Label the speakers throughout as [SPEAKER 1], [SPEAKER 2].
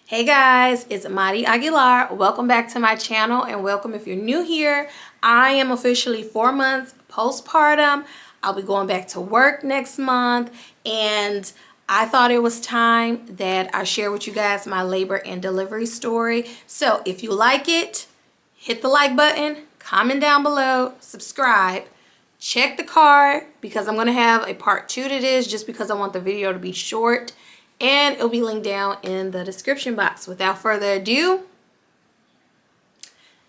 [SPEAKER 1] Hey guys, it's Madi Aguilar. Welcome back to my channel and welcome if you're new here. I am officially 4 months postpartum. I'll be going back to work next month and I thought it was time that I share with you guys my labor and delivery story. So if you like it, hit the like button, comment down below, subscribe, check the card because I'm going to have a part 2 to this just because I want the video to be short. And it'll be linked down in the description box. Without further ado,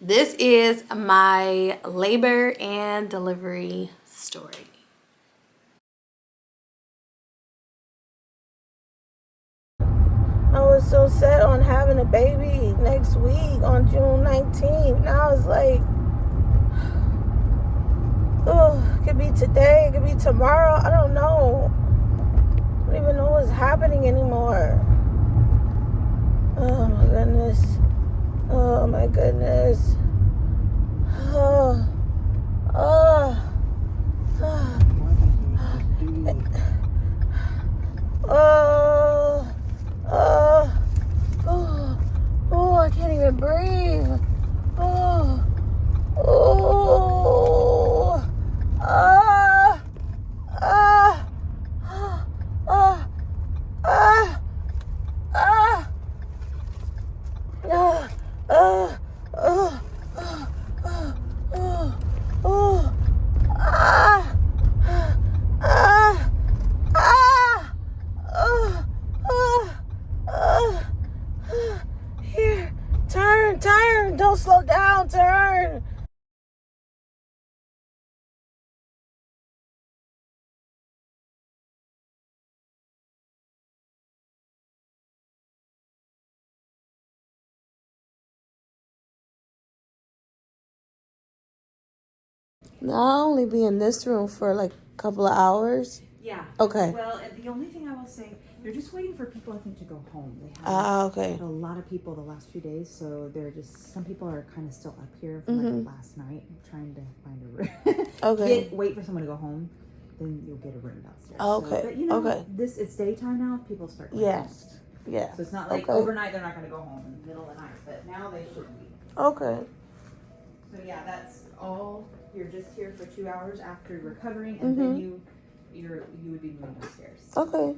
[SPEAKER 1] this is my labor and delivery story.
[SPEAKER 2] I was so set on having a baby next week on June 19th. Now it's like, oh, it could be today, it could be tomorrow. I don't know. I don't even know what's happening anymore. Oh my goodness. Oh my goodness. Oh. Oh. Oh. Oh. Oh. Oh, I can't even breathe. Oh. Oh. Ah. Ah. Ah, ah, ah, ah, ah, ah, here, turn, don't slow down, turn. I'll only be in this room for like a couple of hours.
[SPEAKER 3] Yeah.
[SPEAKER 2] Okay.
[SPEAKER 3] Well, the only thing I will say, they're just waiting for people, I think, to go home. They have
[SPEAKER 2] Okay.
[SPEAKER 3] had a lot of people the last few days, so they're just, some people are kind of still up here from like last night, trying to find a room.
[SPEAKER 2] Okay.
[SPEAKER 3] Wait for someone to go home, then you'll get a room downstairs.
[SPEAKER 2] Okay.
[SPEAKER 3] So, but you know,
[SPEAKER 2] Okay.
[SPEAKER 3] it's daytime now, people start going
[SPEAKER 2] Yes.
[SPEAKER 3] home.
[SPEAKER 2] Yeah.
[SPEAKER 3] So it's not like overnight they're not going to go home in the middle of the night, but now they should be.
[SPEAKER 2] Okay.
[SPEAKER 3] So yeah, that's all. You're just here for 2 hours after recovering, and then you would be moving upstairs.
[SPEAKER 2] Okay.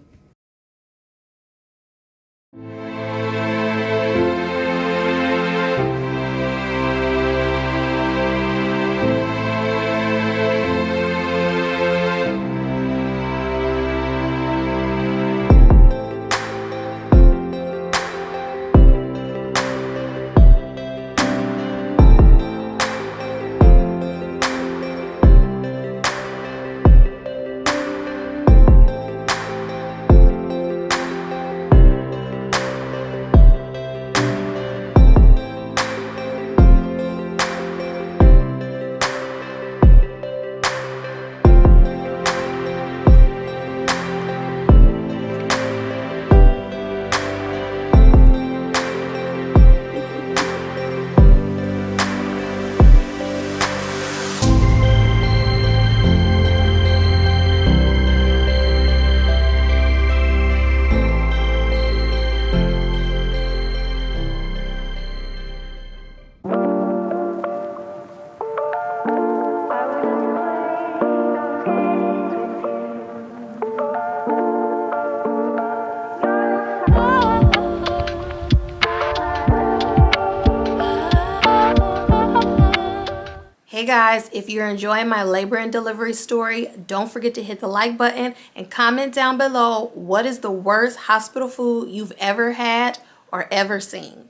[SPEAKER 1] Hey guys, if you're enjoying my labor and delivery story, don't forget to hit the like button and comment down below what is the worst hospital food you've ever had or ever seen.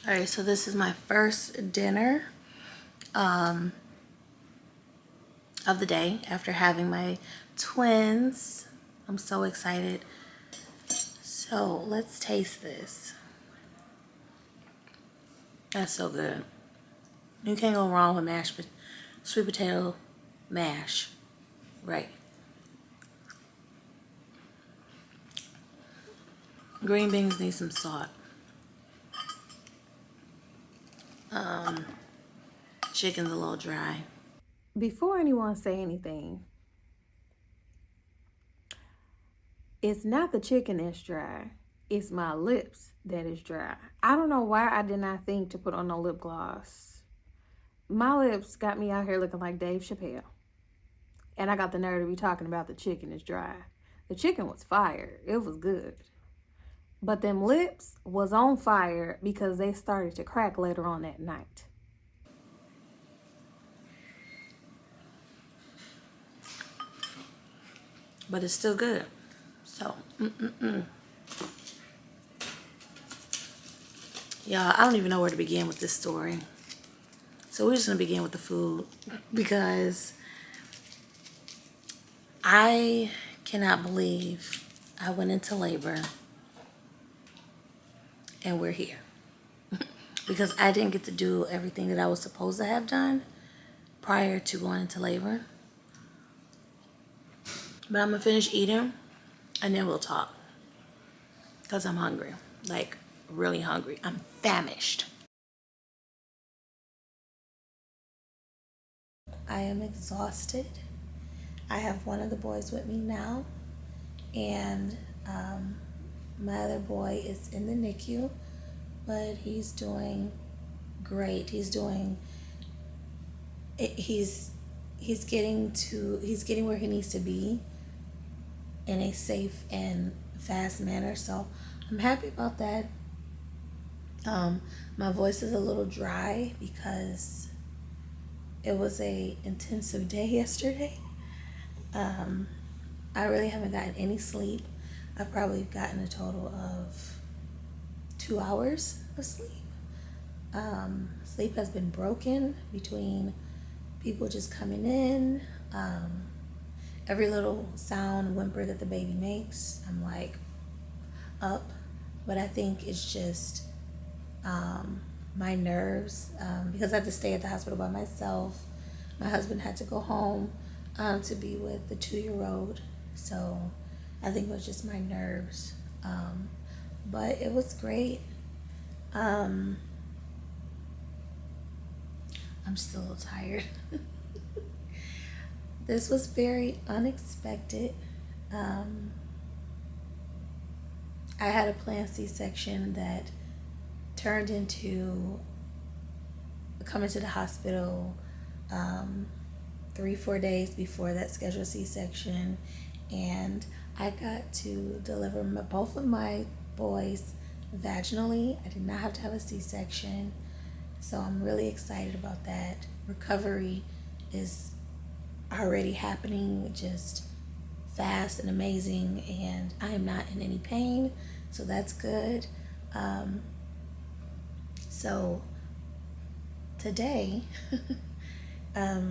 [SPEAKER 1] All right, so this is my first dinner of the day after having my twins. I'm so excited. So let's taste this. That's so good. You can't go wrong with mashed sweet potato mash, right? Green beans need some salt. Chicken's a little dry. Before anyone say anything, it's not the chicken that's dry. it's my lips that is dry. I don't know why I did not think to put on no lip gloss. My lips got me out here looking like Dave Chappelle. And I got the nerve to be talking about the chicken is dry. The chicken was fire. It was good. But them lips was on fire because they started to crack later on that night. But it's still good. So, Y'all, I don't even know where to begin with this story. So we're just gonna begin with the food because I cannot believe I went into labor and we're here. Because I didn't get to do everything that I was supposed to have done prior to going into labor. But I'm gonna finish eating and then we'll talk. Because I'm hungry. Like, really hungry. I'm famished. I am exhausted. I have one of the boys with me now. And my other boy is in the NICU. But he's doing great. He's getting where he needs to be in a safe and fast manner. So I'm happy about that. My voice is a little dry because it was a intensive day yesterday. I really haven't gotten any sleep. I've probably gotten a total of 2 hours of sleep. Sleep has been broken between people just coming in. Every little sound, whimper that the baby makes, I'm like up. But I think it's just my nerves because I had to stay at the hospital by myself. My husband had to go home to be with the 2-year-old. So I think it was just my nerves. But it was great. I'm still a little tired. This was very unexpected. I had a planned C-section that turned into coming to the hospital 3-4 days before that scheduled C-section, and I got to deliver both of my boys vaginally. I did not have to have a C-section, so I'm really excited about that. Recovery is already happening just fast and amazing, and I am not in any pain, so that's good. So today I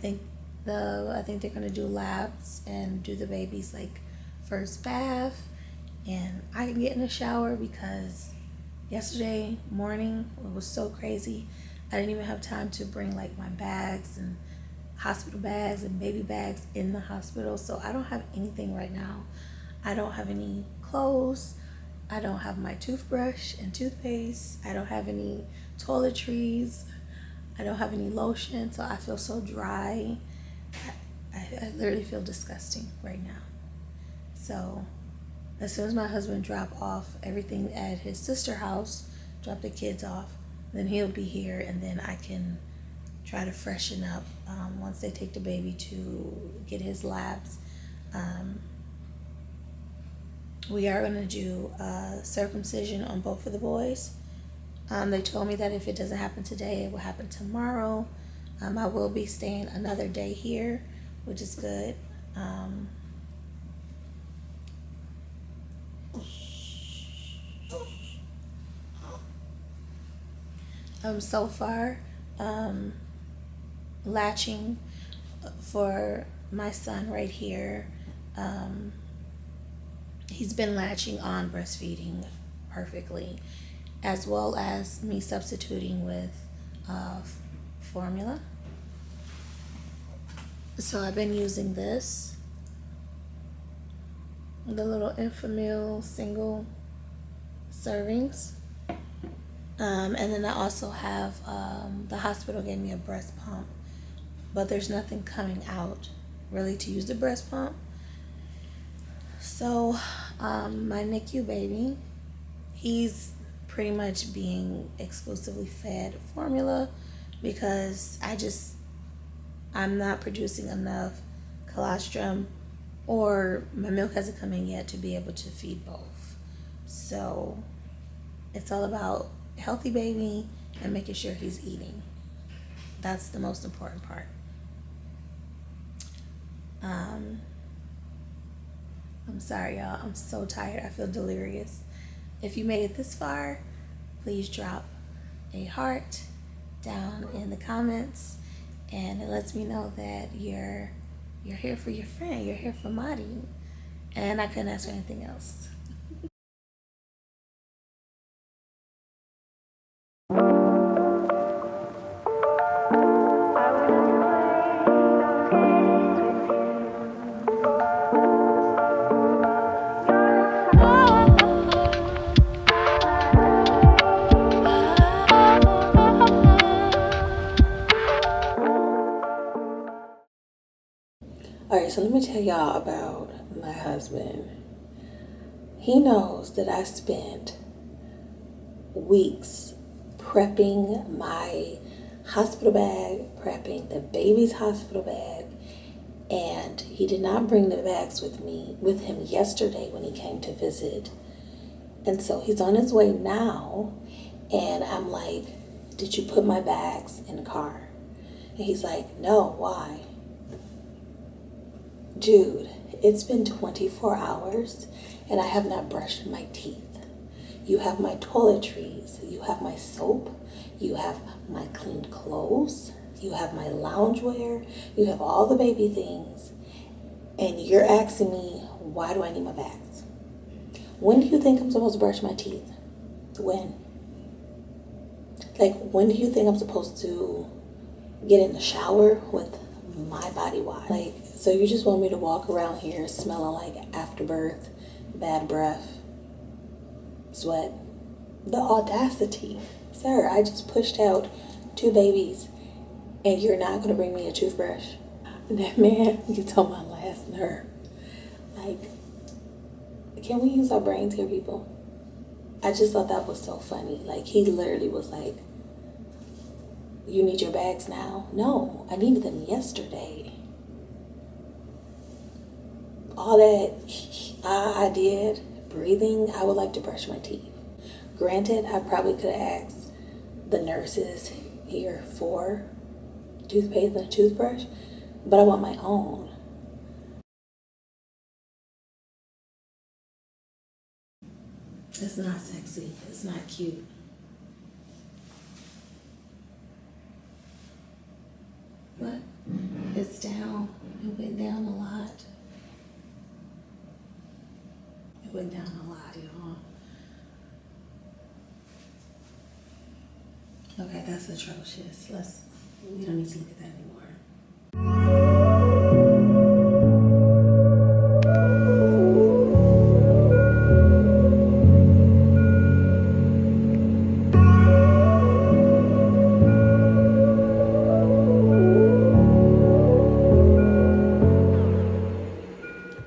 [SPEAKER 1] think they're gonna do labs and do the baby's like first bath, and I can get in the shower because yesterday morning it was so crazy. I didn't even have time to bring like my bags and hospital bags and baby bags in the hospital, so I don't have anything right now. I don't have any clothes. I don't have my toothbrush and toothpaste. I don't have any toiletries. I don't have any lotion, so I feel so dry. I literally feel disgusting right now. So as soon as my husband drop off everything at his sister's house, drop the kids off, then he'll be here, and then I can try to freshen up once they take the baby to get his labs. We are going to do circumcision on both of the boys. They told me that if it doesn't happen today, it will happen tomorrow. I will be staying another day here, which is good. So far, latching for my son right here. He's been latching on breastfeeding perfectly, as well as me substituting with formula. So I've been using this, the little Enfamil single servings. And then I also have, the hospital gave me a breast pump, but there's nothing coming out really to use the breast pump. So
[SPEAKER 2] My NICU baby, he's pretty much being exclusively fed formula because I'm not producing enough colostrum, or my milk hasn't come in yet to be able to feed both. So it's all about healthy baby and making sure he's eating. That's the most important part. I'm sorry, y'all. I'm so tired. I feel delirious. If you made it this far, please drop a heart down in the comments, and it lets me know that you're here for your friend. You're here for Mahrii, and I couldn't ask for anything else. Alright, so let me tell y'all about my husband. He knows that I spent weeks prepping my hospital bag, prepping the baby's hospital bag, and he did not bring the bags with him yesterday when he came to visit. And so he's on his way now, and I'm like, did you put my bags in the car? And he's like, no, why? Dude, it's been 24 hours and I have not brushed my teeth. You have my toiletries, you have my soap, you have my clean clothes, you have my loungewear, you have all the baby things, and you're asking me, why do I need my bags? When do you think I'm supposed to brush my teeth? When? Like, when do you think I'm supposed to get in the shower with my body wash? Like, so you just want me to walk around here smelling like afterbirth, bad breath, sweat? The audacity. Sir, I just pushed out 2 babies and you're not going to bring me a toothbrush? That man gets on my last nerve. Like, can we use our brains here, people? I just thought that was so funny. Like, he literally was like, you need your bags now? No, I needed them yesterday. All that I did, breathing, I would like to brush my teeth. Granted, I probably could have asked the nurses here for toothpaste and a toothbrush, but I want my own. It's not sexy. It's not cute. But it's down. It went down a lot. It went down a lot, y'all. Okay, that's atrocious. We don't need to look at that anymore.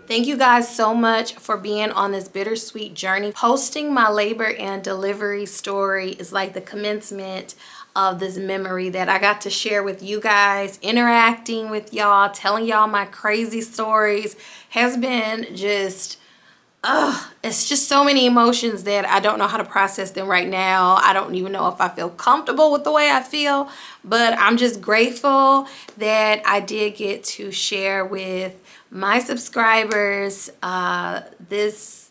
[SPEAKER 1] Thank you guys so much for being on this bittersweet journey. Posting my labor and delivery story is like the commencement of this memory that I got to share with you guys. Interacting with y'all, telling y'all my crazy stories has been just, it's just so many emotions that I don't know how to process them right now. I don't even know if I feel comfortable with the way I feel, but I'm just grateful that I did get to share with my subscribers this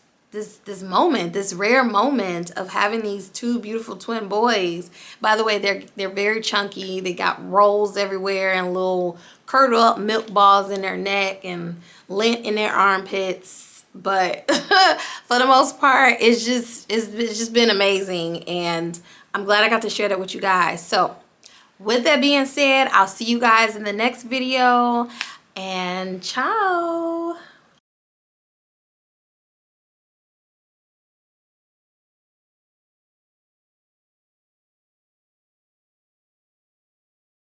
[SPEAKER 1] moment, this rare moment of having these 2 beautiful twin boys. By the way, they're very chunky. They got rolls everywhere and little curdle up milk balls in their neck and lint in their armpits. But for the most part, it's just been amazing, and I'm glad I got to share that with you guys. So with that being said, I'll see you guys in the next video. And ciao.